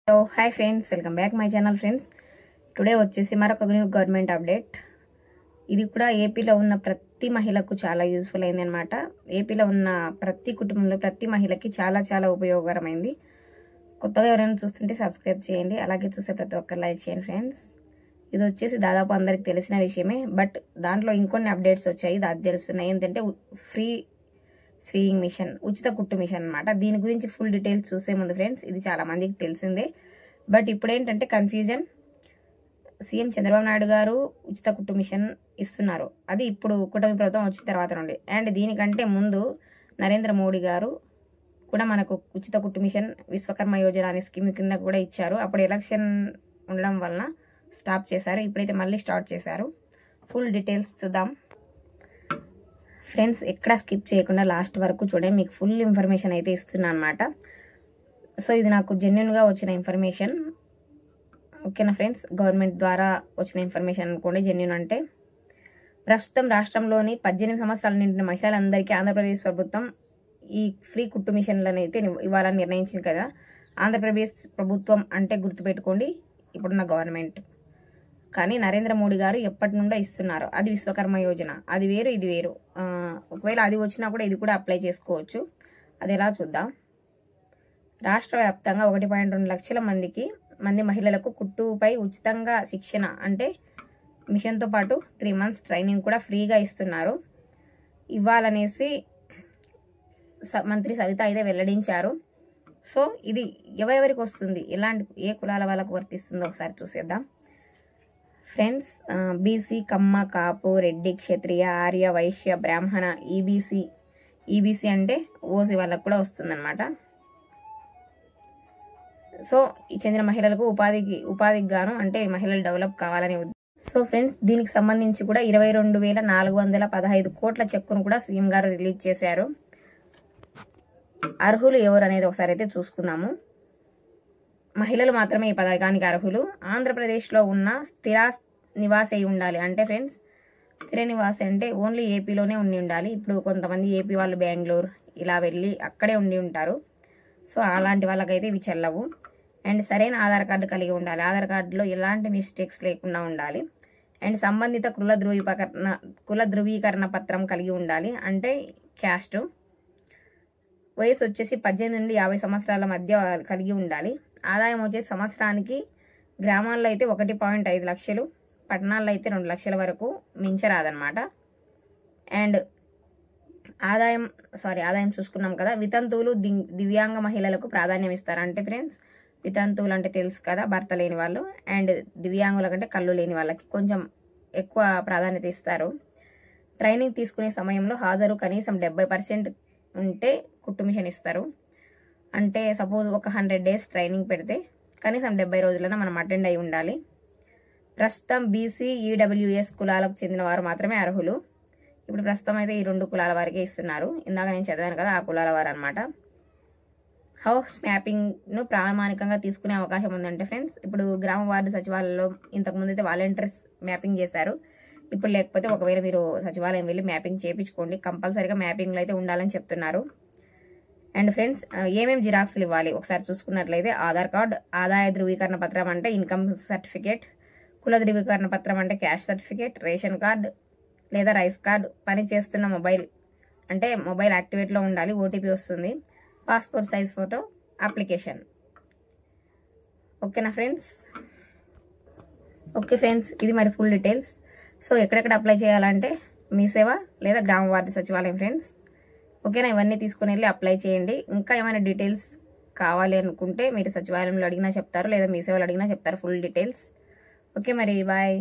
So hi friends, welcome back my channel friends. Today వచ్చేసి మరొక new government update. ఇది కూడా ఏపీలో ఉన్న ప్రతి మహిళకు చాలా యూస్ఫుల్ అయింది అనమాట. ఏపీలో ఉన్న ప్రతి కుటుంబంలో ప్రతి మహిళకి చాలా చాలా ఉపయోగకరమైంది. కొత్తగా ఎవరైనా చూస్తుంటే సబ్స్క్రైబ్ చేయండి, అలాగే చూసే ప్రతి ఒక్కరు లైక్ చేయండి ఫ్రెండ్స్. ఇది వచ్చేసి దాదాపు అందరికి తెలిసిన విషయమే, బట్ దాంట్లో ఇంకొన్ని అప్డేట్స్ వచ్చాయి, అది తెలుస్తున్నాయి. ఏంటంటే ఫ్రీ స్వింగ్ మిషన్, ఉచిత కుట్టు మిషన్ అనమాట. దీని గురించి ఫుల్ డీటెయిల్స్ చూసే ముందు ఫ్రెండ్స్, ఇది చాలా మందికి తెలిసిందే, బట్ ఇప్పుడు ఏంటంటే కన్ఫ్యూజన్. సీఎం చంద్రబాబు నాయుడు గారు ఉచిత కుట్టు మిషన్ ఇస్తున్నారు, అది ఇప్పుడు కూటమి ప్రభుత్వం వచ్చిన తర్వాత నుండి. అండ్ దీనికంటే ముందు నరేంద్ర మోడీ గారు కూడా మనకు ఉచిత కుట్టు మిషన్ విశ్వకర్మ యోజన అనే స్కీమ్ కింద కూడా ఇచ్చారు. అప్పుడు ఎలక్షన్ ఉండడం వలన స్టాప్ చేశారు, ఇప్పుడైతే మళ్ళీ స్టార్ట్ చేశారు. ఫుల్ డీటెయిల్స్ చూద్దాం ఫ్రెండ్స్. ఎక్కడ స్కిప్ చేయకుండా లాస్ట్ వరకు చూడండి, మీకు ఫుల్ ఇన్ఫర్మేషన్ అయితే ఇస్తున్నా అనమాట. సో ఇది నాకు జెన్యున్గా వచ్చిన ఇన్ఫర్మేషన్, ఓకేనా ఫ్రెండ్స్. గవర్నమెంట్ ద్వారా వచ్చిన ఇన్ఫర్మేషన్ అనుకోండి జెన్యున్ అంటే. ప్రస్తుతం రాష్ట్రంలోని 18 సంవత్సరాల నిండిన మహిళలందరికీ ఆంధ్రప్రదేశ్ ప్రభుత్వం ఈ ఫ్రీ కుట్టు మిషన్లను అయితే ఇవ్వాలని నిర్ణయించింది కదా. ఆంధ్రప్రదేశ్ ప్రభుత్వం అంటే గుర్తుపెట్టుకోండి, ఇప్పుడున్న గవర్నమెంట్. కానీ నరేంద్ర మోడీ గారు ఎప్పటి నుండో ఇస్తున్నారు, అది విశ్వకర్మ యోజన. అది వేరు, ఇది వేరు. ఒకవేళ అది వచ్చినా కూడా ఇది కూడా అప్లై చేసుకోవచ్చు. అది ఎలా చూద్దాం. రాష్ట్ర వ్యాప్తంగా 1.2 లక్షల మంది మహిళలకు కుట్టుపై ఉచితంగా శిక్షణ, అంటే మిషన్తో పాటు 3 months ట్రైనింగ్ కూడా ఫ్రీగా ఇస్తున్నారు. ఇవ్వాలనేసి మంత్రి సవిత అయితే వెల్లడించారు. సో ఇది ఎవరెవరికి వస్తుంది, ఏ కులాల వాళ్ళకు వర్తిస్తుందో ఒకసారి చూసేద్దాం ఫ్రెండ్స్. బీసీ, కమ్మ, కాపు, రెడ్డి, క్షత్రియ, ఆర్య, వైశ్య, బ్రాహ్మణ, ఈబీసీ అంటే ఓసీ వాళ్ళకు కూడా వస్తుందన్నమాట. సో ఈ చెందిన మహిళలకు ఉపాధికి గాను, అంటే మహిళలు డెవలప్ కావాలని. సో ఫ్రెండ్స్, దీనికి సంబంధించి కూడా 22,415 కోట్ల చెక్కును కూడా సీఎం గారు రిలీజ్ చేశారు. అర్హులు ఎవరు అనేది ఒకసారి అయితే చూసుకుందాము. మహిళలు మాత్రమే ఈ పథకానికి అర్హులు. ఆంధ్రప్రదేశ్లో ఉన్న స్థిర నివాసి అయి ఉండాలి. అంటే ఫ్రెండ్స్, స్థిర నివాసి అంటే ఓన్లీ ఏపీలోనే ఉండాలి. ఇప్పుడు కొంతమంది ఏపీ వాళ్ళు బెంగళూరు ఇలా వెళ్ళి అక్కడే ఉంటారు. సో అలాంటి వాళ్ళకైతే ఇవి చెల్లవు. అండ్ సరైన ఆధార్ కార్డు కలిగి ఉండాలి, ఆధార్ కార్డులో ఎలాంటి మిస్టేక్స్ లేకుండా ఉండాలి. అండ్ సంబంధిత కుల ధృవీకరణ పత్రం కలిగి ఉండాలి, అంటే క్యాస్ట్. వయసు వచ్చేసి 18 నుండి 50 సంవత్సరాల మధ్య కలిగి ఉండాలి. ఆదాయం వచ్చేసి సంవత్సరానికి గ్రామాల్లో అయితే 1.5 లక్షలు, పట్టణాల్లో అయితే 2 లక్షల వరకు మించరాదనమాట. అండ్ ఆదాయం చూసుకున్నాం కదా. వితంతువులు, దివ్యాంగ మహిళలకు ప్రాధాన్యం ఇస్తారు. అంటే ఫ్రెండ్స్, వితంతువులు అంటే తెలుసు కదా, భర్త లేని వాళ్ళు. అండ్ దివ్యాంగుల కంటే కళ్ళు లేని వాళ్ళకి కొంచెం ఎక్కువ ప్రాధాన్యత ఇస్తారు. ట్రైనింగ్ తీసుకునే సమయంలో హాజరు కనీసం 70% ఉంటే కుట్టు మిషన్ ఇస్తారు. అంటే సపోజ్ ఒక 100 days ట్రైనింగ్ పెడితే కనీసం 70 రోజులైనా మనం అటెండ్ అయి ఉండాలి. ప్రస్తుతం బీసీ, ఈడబ్ల్యూఎస్ కులాలకు చెందిన వారు మాత్రమే అర్హులు. ఇప్పుడు ప్రస్తుతం అయితే ఈ 2 కులాల వారికే ఇస్తున్నారు. ఇందాక నేను చదివాను కదా, ఆ కులాల వారు అనమాట. హౌస్ మ్యాపింగ్ను ప్రామాణికంగా తీసుకునే అవకాశం ఉందంటే ఫ్రెండ్స్, ఇప్పుడు గ్రామ వార్డు సచివాలయంలో ఇంతకుముందు అయితే వాలంటీర్స్ మ్యాపింగ్ చేశారు. ఇప్పుడు లేకపోతే ఒకవేళ మీరు సచివాలయం వెళ్ళి మ్యాపింగ్ చేయించుకోండి, కంపల్సరీగా మ్యాపింగ్లో అయితే ఉండాలని చెప్తున్నారు. అండ్ ఫ్రెండ్స్, ఏమేమి జిరాక్స్లు ఇవ్వాలి ఒకసారి చూసుకున్నట్లయితే, ఆధార్ కార్డ్, ఆదాయ ధృవీకరణ పత్రం అంటే ఇన్కమ్ సర్టిఫికేట్, కుల ధృవీకరణ పత్రం అంటే క్యాస్ట్ సర్టిఫికేట్, రేషన్ కార్డ్ లేదా రైస్ కార్డ్, పని చేస్తున్న మొబైల్ యాక్టివేట్లో ఉండాలి, ఓటీపీ వస్తుంది, పాస్పోర్ట్ సైజ్ ఫోటో, అప్లికేషన్. ఓకేనా ఫ్రెండ్స్? ఓకే ఫ్రెండ్స్, ఇది మరి ఫుల్ డీటెయిల్స్. సో ఎక్కడెక్కడ అప్లై చేయాలంటే మీ సేవ లేదా గ్రామ వార్డు సచివాలయం ఫ్రెండ్స్. ఓకేనా, ఇవన్నీ తీసుకుని వెళ్ళి అప్లై చేయండి. ఇంకా ఏమైనా డీటెయిల్స్ కావాలి అనుకుంటే మీరు సచివాలయంలో అడిగినా చెప్తారు, లేదా మీ సేవలు అడిగినా చెప్తారు ఫుల్ డీటెయిల్స్. ఓకే మరి, బాయ్.